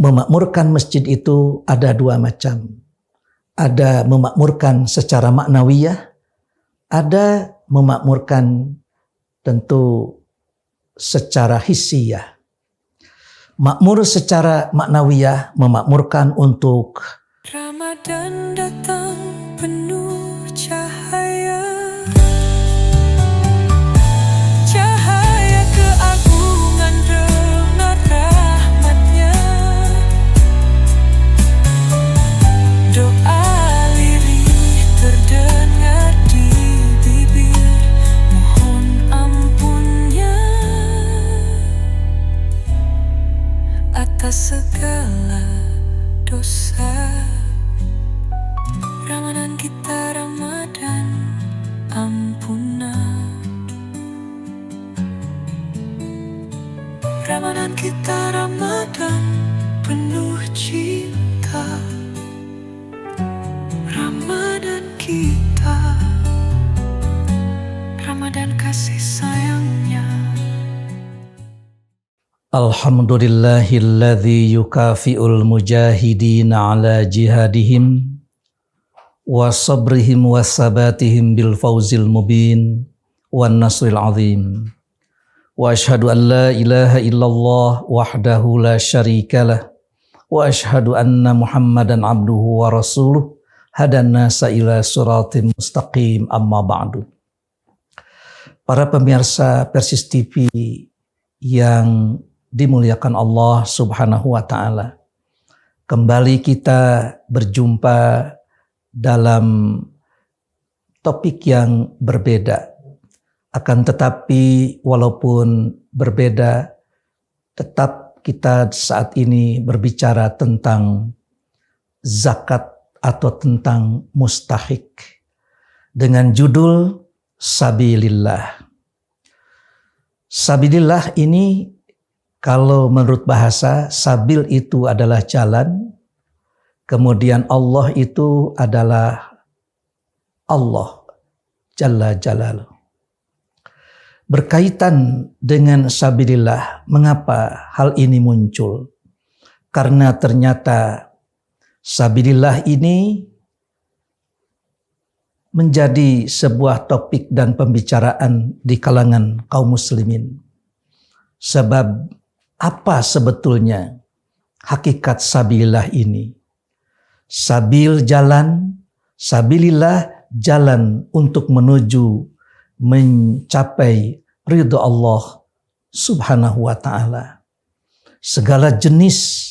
memakmurkan masjid itu ada dua macam. Ada memakmurkan secara maknawiyah, ada memakmurkan tentu secara hissiyah. Makmur secara maknawiyah memakmurkan untuk Ramadan datang penuh cahaya, cahaya keagungan dengan rahmatnya. Doa lirih terdengar di bibir, mohon ampunnya atas segala dosa. Ramadan kita Ramadan ampunan, Ramadan kita Ramadan penuh cinta, Ramadan kita Ramadan kasih sayangnya. Alhamdulillahilladzi yukafi'ul mujahidina ala jihadihim wa sabrihim wa sabatihim bil fawzil mubin wan nasril azim. Wa ashhadu an la ilaha illallah wahdahu la syarikalah wa ashhadu anna Muhammadan abduhu wa rasuluh hadan nasa ila siratim mustaqim, amma ba'du. Para pemirsa Persis TV yang dimuliakan Allah Subhanahu wa taala. Kembali kita berjumpa dalam topik yang berbeda. Akan tetapi walaupun berbeda, tetap kita saat ini berbicara tentang zakat atau tentang mustahik dengan judul Sabilillah. Sabilillah ini kalau menurut bahasa, sabil itu adalah jalan, kemudian Allah itu adalah Allah Jalla Jalaluh. Berkaitan dengan sabilillah, mengapa hal ini muncul? Karena ternyata sabilillah ini menjadi sebuah topik dan pembicaraan di kalangan kaum muslimin. Sebab apa sebetulnya hakikat sabilillah ini? Sabil jalan, sabilillah jalan untuk menuju mencapai ridho Allah Subhanahu wa taala. Segala jenis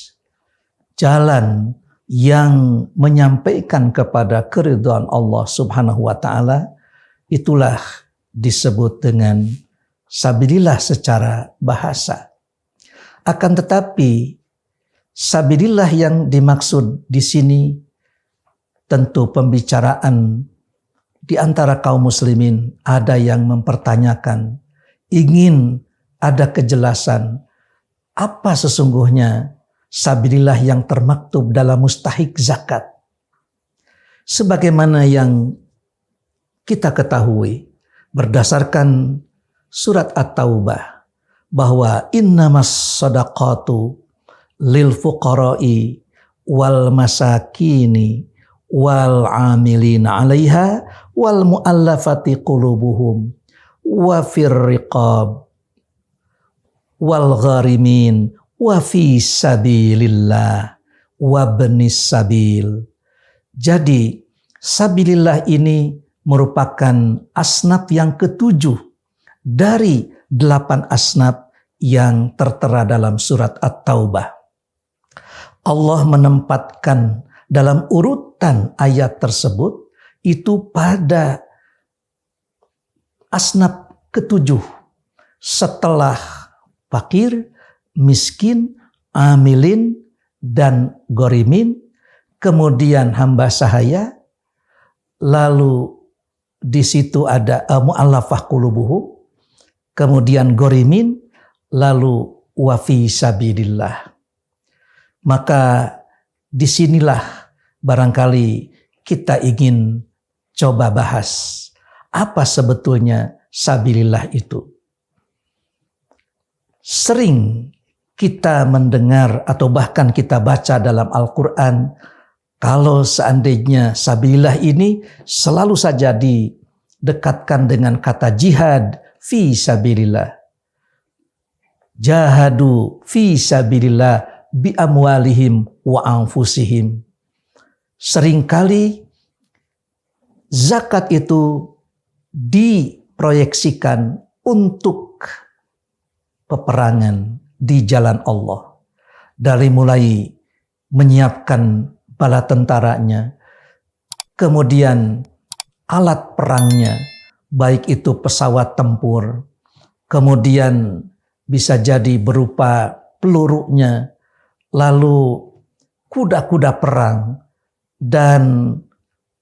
jalan yang menyampaikan kepada keridhaan Allah Subhanahu wa taala itulah disebut dengan sabilillah secara bahasa. Akan tetapi sabilillah yang dimaksud di sini tentu pembicaraan di antara kaum muslimin ada yang mempertanyakan, ingin ada kejelasan apa sesungguhnya sabilillah yang termaktub dalam mustahik zakat. Sebagaimana yang kita ketahui berdasarkan surat At-Taubah bahwa innamas shadaqatu lil fuqara'i wal masakini wal amilina 'alaiha wal mu'allafati qulubuhum wa fir riqab wal gharimin wa fi sabilillah wa ibnis sabil. Jadi sabilillah ini merupakan asnaf yang ketujuh dari 8 asnaf yang tertera dalam surat At-Taubah. Allah menempatkan dalam urutan ayat tersebut itu pada asnaf ketujuh setelah fakir, miskin, amilin, dan gorimin, kemudian hamba sahaya, lalu di situ ada mu'allafah qulubuhum, kemudian gorimin, lalu wafi sabilillah. Maka disinilah barangkali kita ingin coba bahas apa sebetulnya sabilillah itu. Sering kita mendengar atau bahkan kita baca dalam Al-Quran, kalau seandainya sabilillah ini selalu saja didekatkan dengan kata jihad fi sabilillah. Jahadu fi sabilillah bi amwalihim wa anfusihim. Seringkali zakat itu diproyeksikan untuk peperangan di jalan Allah. Dari mulai menyiapkan bala tentaranya, kemudian alat perangnya, baik itu pesawat tempur, kemudian bisa jadi berupa pelurunya, lalu kuda-kuda perang, dan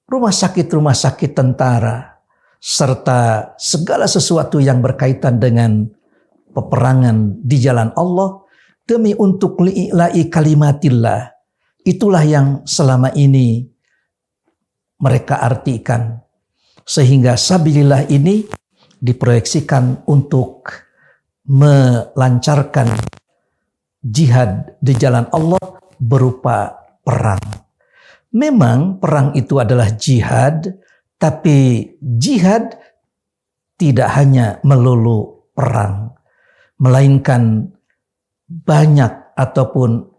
rumah sakit tentara, serta segala sesuatu yang berkaitan dengan peperangan di jalan Allah demi untuk li'ila'i kalimatillah. Itulah yang selama ini mereka artikan. Sehingga sabilillah ini diproyeksikan untuk melancarkan jihad di jalan Allah berupa perang. Memang perang itu adalah jihad, tapi jihad tidak hanya melulu perang, melainkan banyak ataupun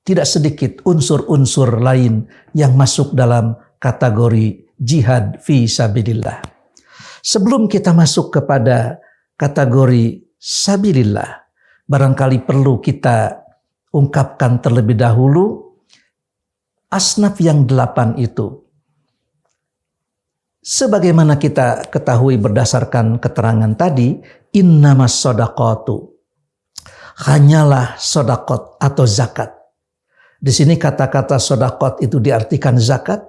tidak sedikit unsur-unsur lain yang masuk dalam kategori jihad fi sabilillah. Sebelum kita masuk kepada kategori sabilillah, barangkali perlu kita ungkapkan terlebih dahulu asnaf yang 8 itu. Sebagaimana kita ketahui berdasarkan keterangan tadi, innamas shadaqatu, hanyalah sedekah atau zakat. Di sini kata-kata sedekah itu diartikan zakat,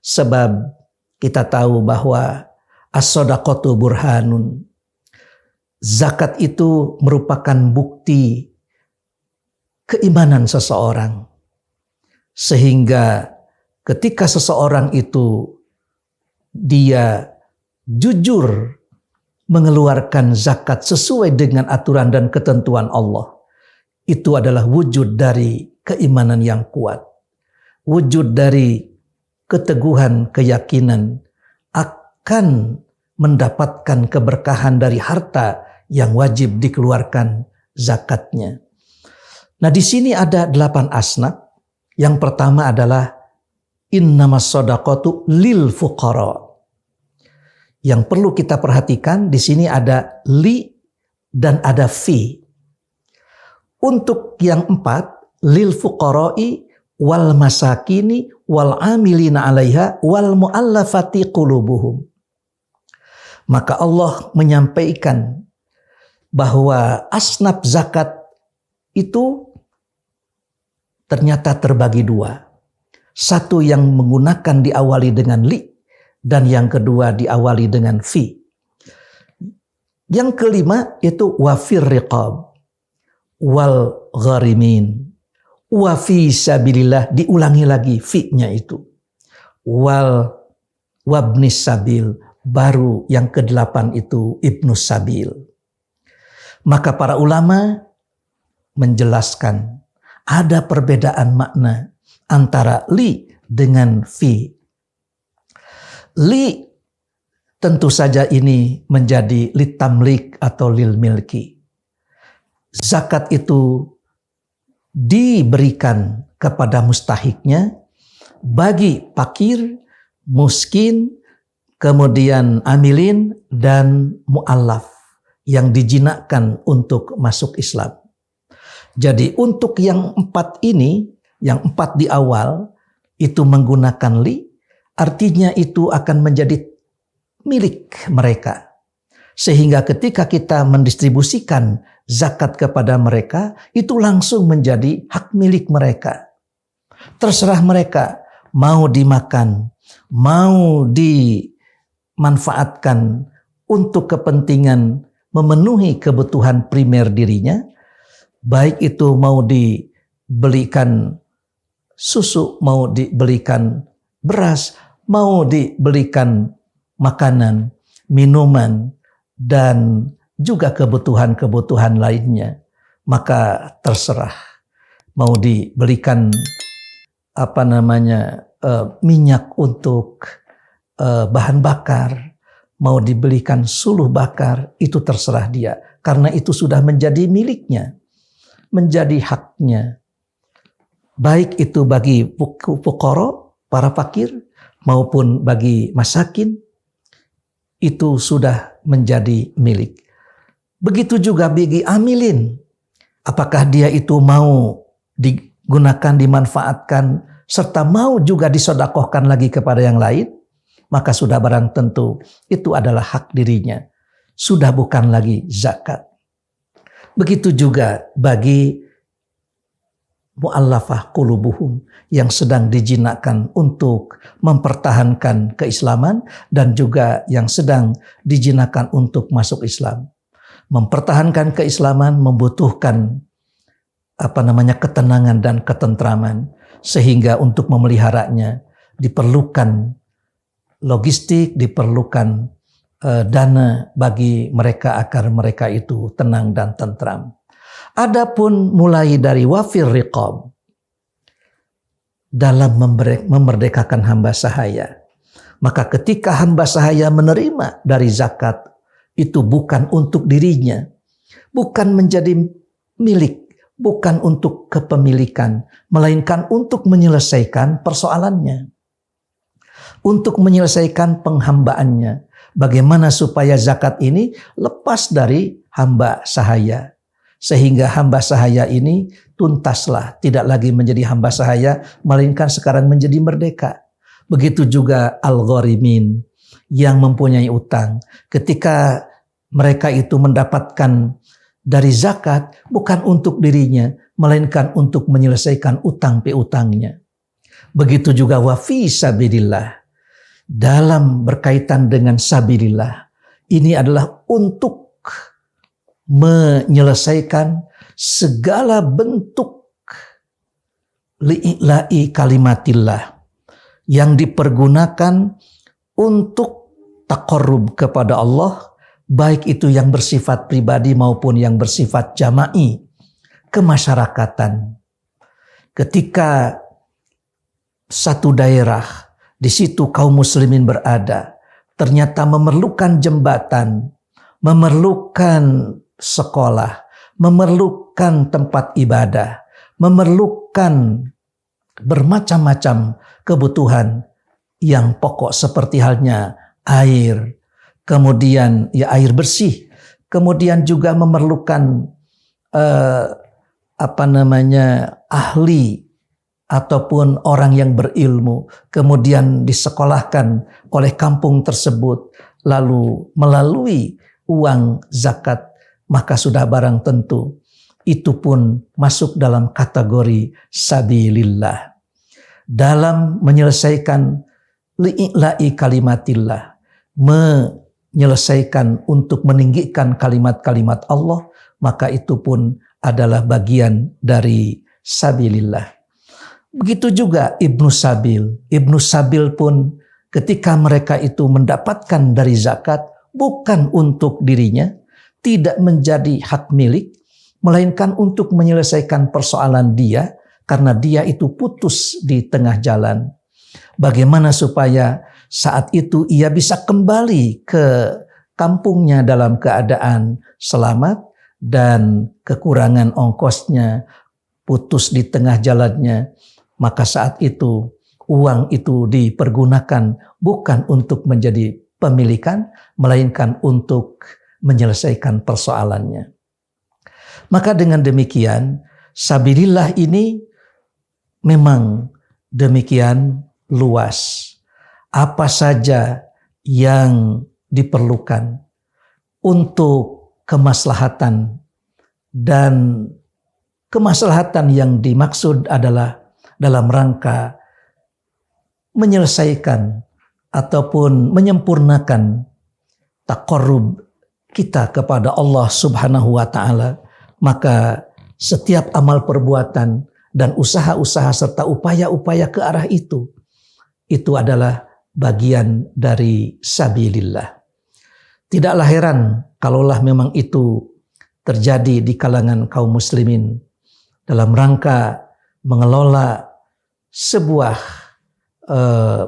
sebab kita tahu bahwa as-shadaqatu burhanun. Zakat itu merupakan bukti keimanan seseorang. Sehingga ketika seseorang itu dia jujur mengeluarkan zakat sesuai dengan aturan dan ketentuan Allah, itu adalah wujud dari keimanan yang kuat, wujud dari keteguhan keyakinan akan mendapatkan keberkahan dari harta yang wajib dikeluarkan zakatnya. Nah, di sini ada 8 asnaf. Yang pertama adalah innamas shadaqatu lil fuqara. Yang perlu kita perhatikan di sini ada li dan ada fi. Untuk yang 4, lil fuqara'i wal masakini wal amilina 'alaiha wal mu'allafati qulubuhum. Maka Allah menyampaikan bahwa asnaf zakat itu ternyata terbagi 2. Satu yang menggunakan diawali dengan li, dan yang kedua diawali dengan fi. Yang kelima itu wafir riqab wal gharimin. Wa fi sabilillah, diulangi lagi fi-nya itu. Wabnis sabil, baru yang ke-8 itu ibnus sabil. Maka para ulama menjelaskan ada perbedaan makna antara li dengan fi. Li tentu saja ini menjadi litamlik atau lil milki. Zakat itu diberikan kepada mustahiknya bagi fakir, miskin, kemudian amilin dan mu'allaf yang dijinakkan untuk masuk Islam. Jadi untuk yang 4 ini, yang 4 di awal itu menggunakan li, artinya itu akan menjadi milik mereka. Sehingga ketika kita mendistribusikan zakat kepada mereka, itu langsung menjadi hak milik mereka. Terserah mereka mau dimakan, mau dimanfaatkan untuk kepentingan memenuhi kebutuhan primer dirinya, baik itu mau dibelikan susu, mau dibelikan beras, mau dibelikan makanan, minuman, dan juga kebutuhan-kebutuhan lainnya. maka terserah mau dibelikan minyak untuk bahan bakar, mau dibelikan suluh bakar, itu terserah dia. Karena itu sudah menjadi miliknya, menjadi haknya. Baik itu bagi fuqara, para fakir, maupun bagi masakin, itu sudah menjadi milik. Begitu juga bagi amilin. Apakah dia itu mau digunakan, dimanfaatkan, serta mau juga disedekahkan lagi kepada yang lain, maka sudah barang tentu itu adalah hak dirinya. Sudah bukan lagi zakat. Begitu juga bagi mu'allafah qulubuhum yang sedang dijinakkan untuk mempertahankan keislaman dan juga yang sedang dijinakkan untuk masuk Islam. Mempertahankan keislaman membutuhkan ketenangan dan ketentraman, sehingga untuk memeliharanya diperlukan logistik, diperlukan dana bagi mereka agar mereka itu tenang dan tentram. Adapun mulai dari wafir riqab, dalam memerdekakan hamba sahaya, maka ketika hamba sahaya menerima dari zakat, itu bukan untuk dirinya, bukan menjadi milik, bukan untuk kepemilikan, melainkan untuk menyelesaikan persoalannya, untuk menyelesaikan penghambaannya. Bagaimana supaya zakat ini lepas dari hamba sahaya, sehingga hamba sahaya ini tuntaslah, tidak lagi menjadi hamba sahaya, melainkan sekarang menjadi merdeka. Begitu juga al-gharimin yang mempunyai utang. Ketika mereka itu mendapatkan dari zakat, bukan untuk dirinya, melainkan untuk menyelesaikan utang piutangnya. Begitu juga wa fi sabilillah. Dalam berkaitan dengan sabilillah, ini adalah untuk menyelesaikan segala bentuk li'ila'i kalimatillah yang dipergunakan untuk taqarrub kepada Allah, baik itu yang bersifat pribadi maupun yang bersifat jama'i, kemasyarakatan. Ketika satu daerah, di situ kaum muslimin berada, ternyata memerlukan jembatan, memerlukan sekolah, memerlukan tempat ibadah, memerlukan bermacam-macam kebutuhan yang pokok seperti halnya air, kemudian air bersih, kemudian juga memerlukan ahli ataupun orang yang berilmu, kemudian disekolahkan oleh kampung tersebut, lalu melalui uang zakat, maka sudah barang tentu itu pun masuk dalam kategori sabilillah. Dalam menyelesaikan li'ila'i kalimatillah, menyelesaikan untuk meninggikan kalimat-kalimat Allah, maka itu pun adalah bagian dari sabilillah. Begitu juga Ibnu Sabil. Ibnu Sabil pun ketika mereka itu mendapatkan dari zakat, bukan untuk dirinya, tidak menjadi hak milik, melainkan untuk menyelesaikan persoalan dia, karena dia itu putus di tengah jalan. Bagaimana supaya saat itu ia bisa kembali ke kampungnya dalam keadaan selamat dan kekurangan ongkosnya, putus di tengah jalannya. Maka saat itu uang itu dipergunakan bukan untuk menjadi pemilikan, melainkan untuk menyelesaikan persoalannya. Maka dengan demikian, sabilillah ini memang demikian luas. Apa saja yang diperlukan untuk kemaslahatan, dan kemaslahatan yang dimaksud adalah dalam rangka menyelesaikan ataupun menyempurnakan taqarrub kita kepada Allah Subhanahu wa taala, maka setiap amal perbuatan dan usaha-usaha serta upaya-upaya ke arah itu adalah bagian dari sabilillah. Tidaklah heran kalaulah memang itu terjadi di kalangan kaum muslimin dalam rangka mengelola sebuah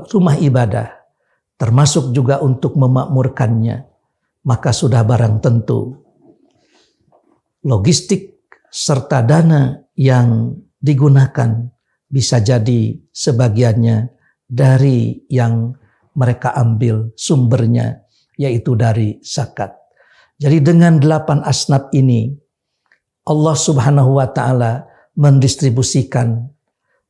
rumah ibadah, termasuk juga untuk memakmurkannya, maka sudah barang tentu logistik serta dana yang digunakan bisa jadi sebagiannya dari yang mereka ambil sumbernya, yaitu dari zakat. Jadi dengan 8 asnaf ini, Allah Subhanahu wa Ta'ala mendistribusikan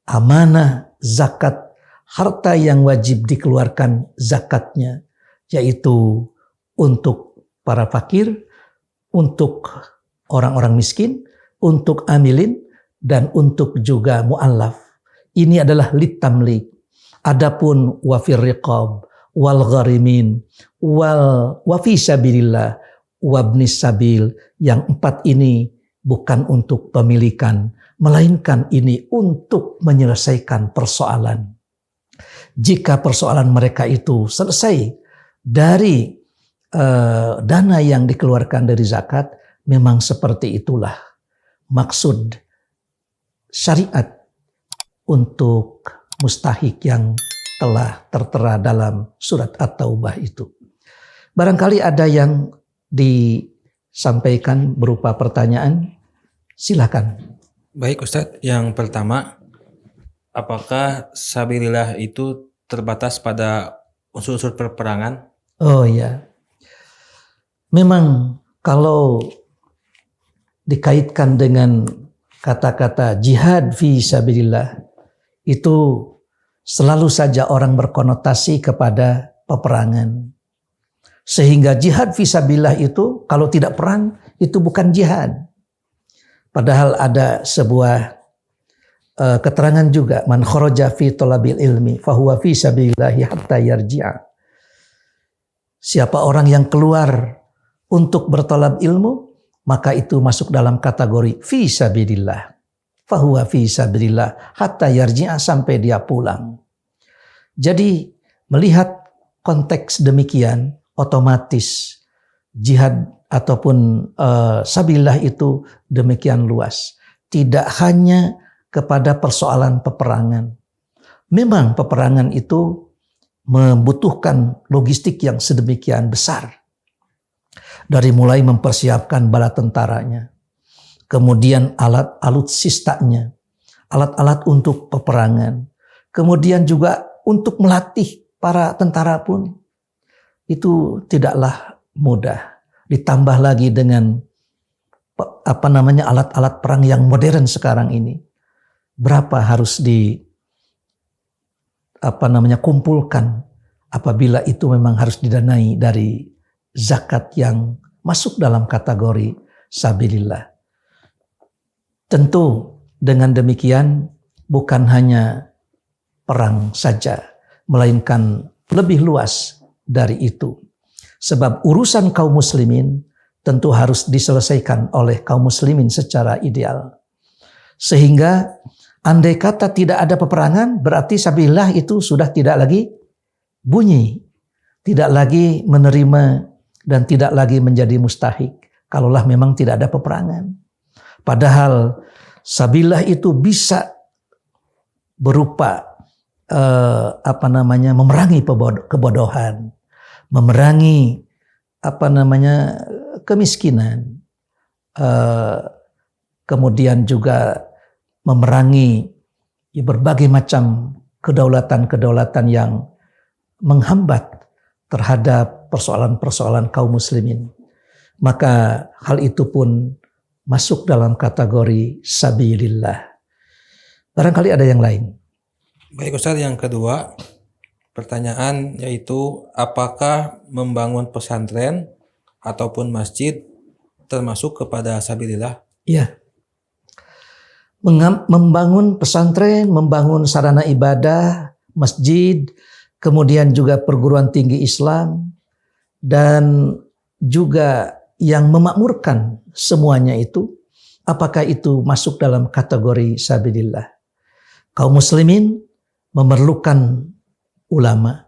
amanah zakat, harta yang wajib dikeluarkan zakatnya, yaitu untuk para fakir, untuk orang-orang miskin, untuk amilin, dan untuk juga mu'allaf. Ini adalah litamlik. Adapun wafir riqab, wal gharimin, wa fi sabilillah, wabnis sabil, yang 4 ini bukan untuk pemilikan, melainkan ini untuk menyelesaikan persoalan. Jika persoalan mereka itu selesai dari dana yang dikeluarkan dari zakat, memang seperti itulah maksud syariat untuk mustahik yang telah tertera dalam surat At-Taubah itu. Barangkali ada yang disampaikan berupa pertanyaan, silakan. Baik Ustadz, yang pertama, apakah sabilillah itu terbatas pada unsur-unsur peperangan? Oh ya, memang kalau dikaitkan dengan kata-kata jihad fi sabilillah, itu selalu saja orang berkonotasi kepada peperangan. Sehingga jihad fi sabilillah itu kalau tidak perang itu bukan jihad. Padahal ada sebuah keterangan juga, man kharaja fi talabil ilmi fahuwa fi sabilillahi hatta yarji'a. Siapa orang yang keluar untuk bertolab ilmu, maka itu masuk dalam kategori fi sabilillah. Fahuwa fi sabilillah hatta yarji'a, sampai dia pulang. Jadi melihat konteks demikian, otomatis jihad ataupun sabilillah itu demikian luas. Tidak hanya kepada persoalan peperangan. Memang peperangan itu membutuhkan logistik yang sedemikian besar. Dari mulai mempersiapkan bala tentaranya, kemudian alat alutsistanya, alat-alat untuk peperangan, kemudian juga untuk melatih para tentara pun itu tidaklah mudah. Ditambah lagi dengan alat-alat perang yang modern sekarang ini, berapa harus kumpulkan apabila itu memang harus didanai dari zakat yang masuk dalam kategori sabilillah. Tentu dengan demikian bukan hanya perang saja, melainkan lebih luas dari itu. Sebab urusan kaum muslimin tentu harus diselesaikan oleh kaum muslimin secara ideal. Sehingga andai kata tidak ada peperangan, berarti sabilillah itu sudah tidak lagi bunyi, tidak lagi menerima dan tidak lagi menjadi mustahik kalaulah memang tidak ada peperangan. Padahal sabilillah itu bisa berupa memerangi kebodohan, memerangi kemiskinan, kemudian juga memerangi berbagai macam kedaulatan-kedaulatan yang menghambat terhadap persoalan-persoalan kaum muslimin. Maka hal itu pun masuk dalam kategori sabilillah. Barangkali ada yang lain. Baik Ustadz, yang kedua pertanyaan yaitu apakah membangun pesantren ataupun masjid termasuk kepada sabilillah? Ya. Membangun pesantren, membangun sarana ibadah, masjid, kemudian juga perguruan tinggi Islam, dan juga yang memakmurkan semuanya itu, apakah itu masuk dalam kategori sabilillah? Kaum muslimin memerlukan ulama.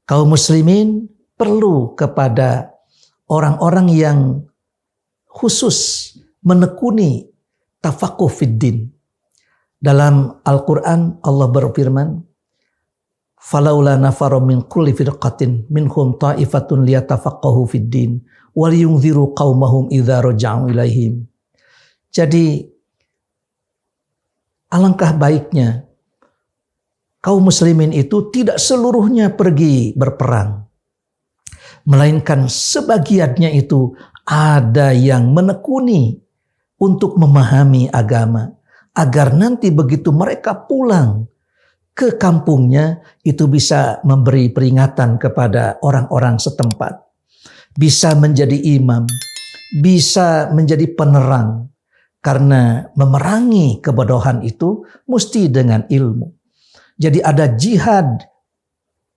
Kaum muslimin perlu kepada orang-orang yang khusus menekuni tafakuh fiddin. Dalam Al-Quran Allah berfirman, "Falaula nafara min kulli firqatin minhum ta'ifatun liyatafaqahu fiddin wal yunziru qaumahum idza raja'u ilaihim." Jadi alangkah baiknya kaum muslimin itu tidak seluruhnya pergi berperang, melainkan sebagiannya itu ada yang menekuni untuk memahami agama, agar nanti begitu mereka pulang ke kampungnya itu bisa memberi peringatan kepada orang-orang setempat, bisa menjadi imam, bisa menjadi penerang, karena memerangi kebodohan itu mesti dengan ilmu. Jadi ada jihad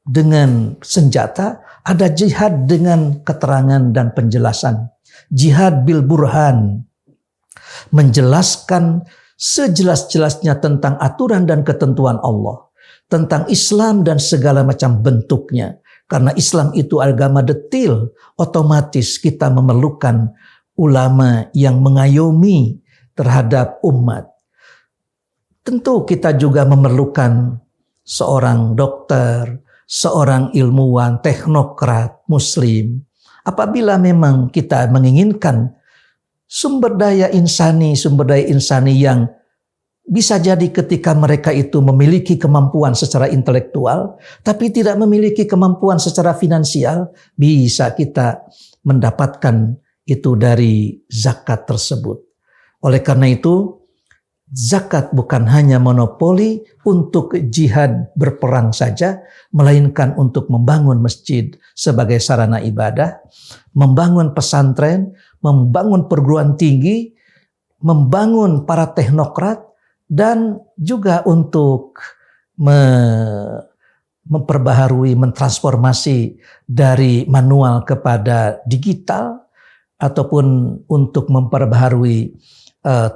dengan senjata, ada jihad dengan keterangan dan penjelasan. Jihad bil burhan, menjelaskan sejelas-jelasnya tentang aturan dan ketentuan Allah, tentang Islam dan segala macam bentuknya. Karena Islam itu agama detil, otomatis kita memerlukan ulama yang mengayomi terhadap umat. Tentu kita juga memerlukan seorang dokter, seorang ilmuwan, teknokrat, muslim. Apabila memang kita menginginkan sumber daya insani yang bisa jadi ketika mereka itu memiliki kemampuan secara intelektual, tapi tidak memiliki kemampuan secara finansial, bisa kita mendapatkan itu dari zakat tersebut. Oleh karena itu, zakat bukan hanya monopoli untuk jihad berperang saja, melainkan untuk membangun masjid sebagai sarana ibadah, membangun pesantren, membangun perguruan tinggi, membangun para teknokrat, dan juga untuk memperbaharui, mentransformasi dari manual kepada digital, ataupun untuk memperbaharui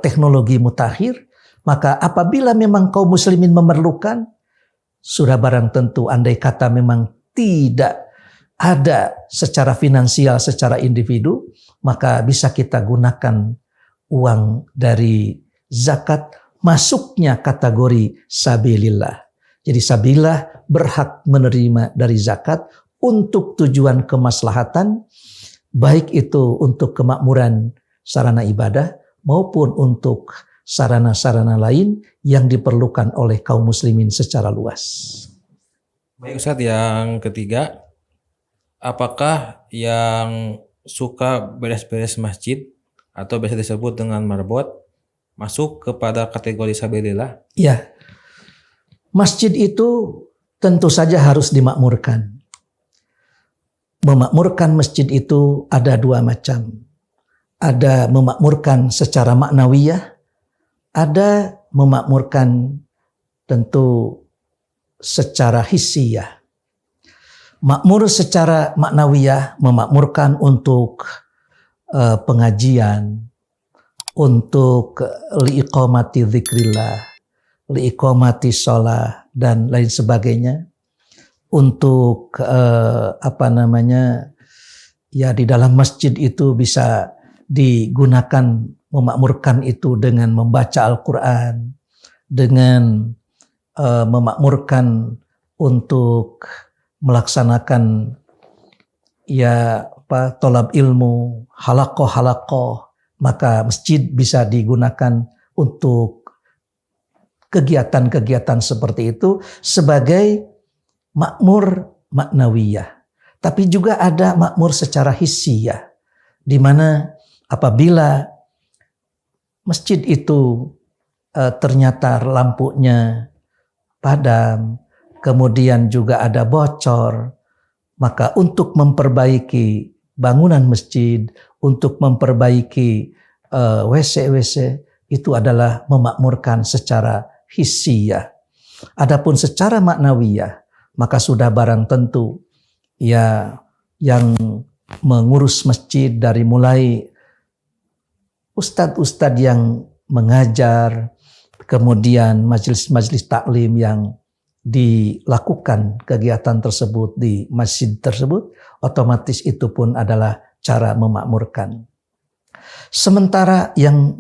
teknologi mutakhir. Maka apabila memang kaum muslimin memerlukan, sudah barang tentu andai kata memang tidak ada secara finansial, secara individu, maka bisa kita gunakan uang dari zakat, masuknya kategori sabilillah. Jadi sabilillah berhak menerima dari zakat untuk tujuan kemaslahatan, baik itu untuk kemakmuran sarana ibadah maupun untuk sarana-sarana lain yang diperlukan oleh kaum muslimin secara luas. Baik Ustadz, yang ketiga, apakah yang suka beres-beres masjid atau biasa disebut dengan marbot masuk kepada kategori sabilillah? Ya, masjid itu tentu saja harus dimakmurkan. Memakmurkan masjid itu ada dua macam. Ada memakmurkan secara maknawiyah, ada memakmurkan tentu secara hissiyah. Makmur secara maknawiyah, memakmurkan untuk pengajian, untuk liiqamati dzikrillah, liiqamati sholah, dan lain sebagainya. Untuk ya di dalam masjid itu bisa digunakan, memakmurkan itu dengan membaca Al-Quran, dengan memakmurkan untuk melaksanakan tolab ilmu, halaqah, maka masjid bisa digunakan untuk kegiatan-kegiatan seperti itu sebagai makmur maknawiyah. Tapi juga ada makmur secara hissiyah, di mana apabila masjid itu ternyata lampunya padam, kemudian juga ada bocor, maka untuk memperbaiki bangunan masjid, untuk memperbaiki WC itu adalah memakmurkan secara hissiyah. Adapun secara maknawiyah, maka sudah barang tentu ya yang mengurus masjid dari mulai ustadz-ustadz yang mengajar, kemudian majelis-majelis taklim yang dilakukan kegiatan tersebut di masjid tersebut, otomatis itu pun adalah cara memakmurkan. Sementara yang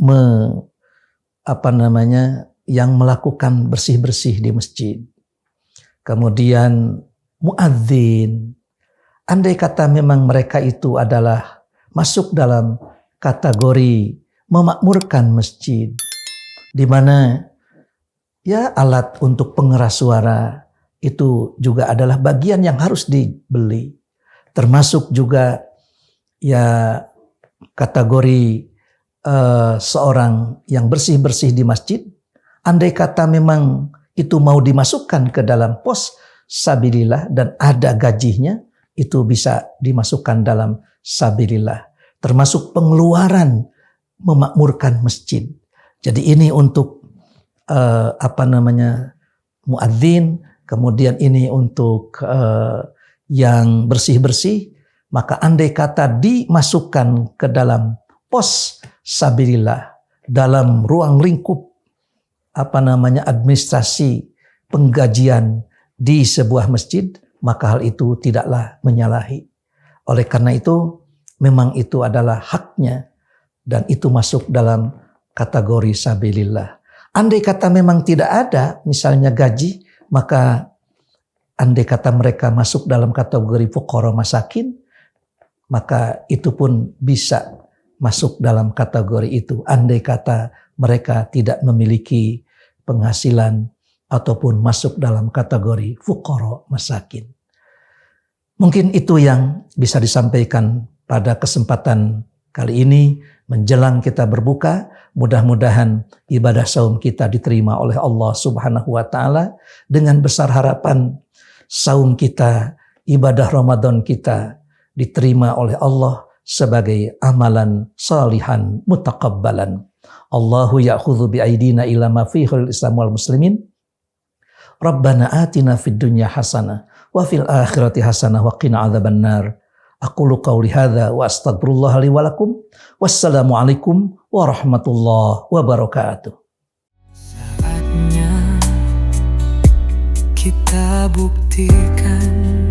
yang melakukan bersih-bersih di masjid, kemudian muadzin, andai kata memang mereka itu adalah masuk dalam kategori memakmurkan masjid, di mana ya alat untuk pengeras suara itu juga adalah bagian yang harus dibeli, termasuk juga ya kategori seorang yang bersih-bersih di masjid, andai kata memang itu mau dimasukkan ke dalam pos sabilillah dan ada gajinya, itu bisa dimasukkan dalam sabilillah, termasuk pengeluaran memakmurkan masjid. Jadi ini untuk muadzin, kemudian ini untuk yang bersih-bersih, maka andai kata dimasukkan ke dalam pos sabilillah dalam ruang lingkup administrasi penggajian di sebuah masjid, maka hal itu tidaklah menyalahi. Oleh karena itu memang itu adalah haknya dan itu masuk dalam kategori sabilillah. Andai kata memang tidak ada misalnya gaji, maka andai kata mereka masuk dalam kategori fuqara masakin, maka itu pun bisa masuk dalam kategori itu. Andai kata mereka tidak memiliki penghasilan ataupun masuk dalam kategori fuqara masakin. Mungkin itu yang bisa disampaikan pada kesempatan kali ini menjelang kita berbuka. Mudah-mudahan ibadah saum kita diterima oleh Allah Subhanahu wa taala, dengan besar harapan saum kita, ibadah Ramadan kita diterima oleh Allah sebagai amalan salihan mutaqabbalan. Allahu ya'khudhu bi'aidina ila ma fi khairil Islam wal muslimin. Rabbana atina fid dunya hasanah wa fil akhirati hasanah wa qina adzabannar. Aqulu qawli hadza wa astaghfirullah li wa lakum. Wassalamu alaikum warahmatullahi wabarakatuh. Saatnya kita buktikan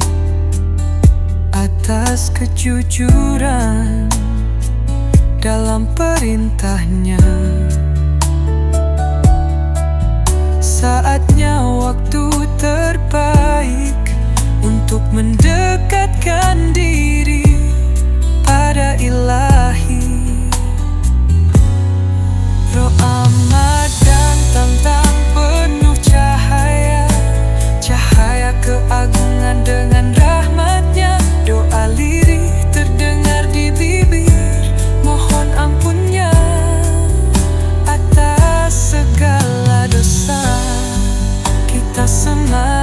atas kejujuran dalam perintahnya. Saatnya waktu terbaik untuk mendekatkan diri pada Ilahi. Roh Ramadan tentang penuh cahaya, cahaya keagungan dengan rahmatnya. Doa lirih terdengar di bibir, mohon ampunnya atas segala dosa. Kita semua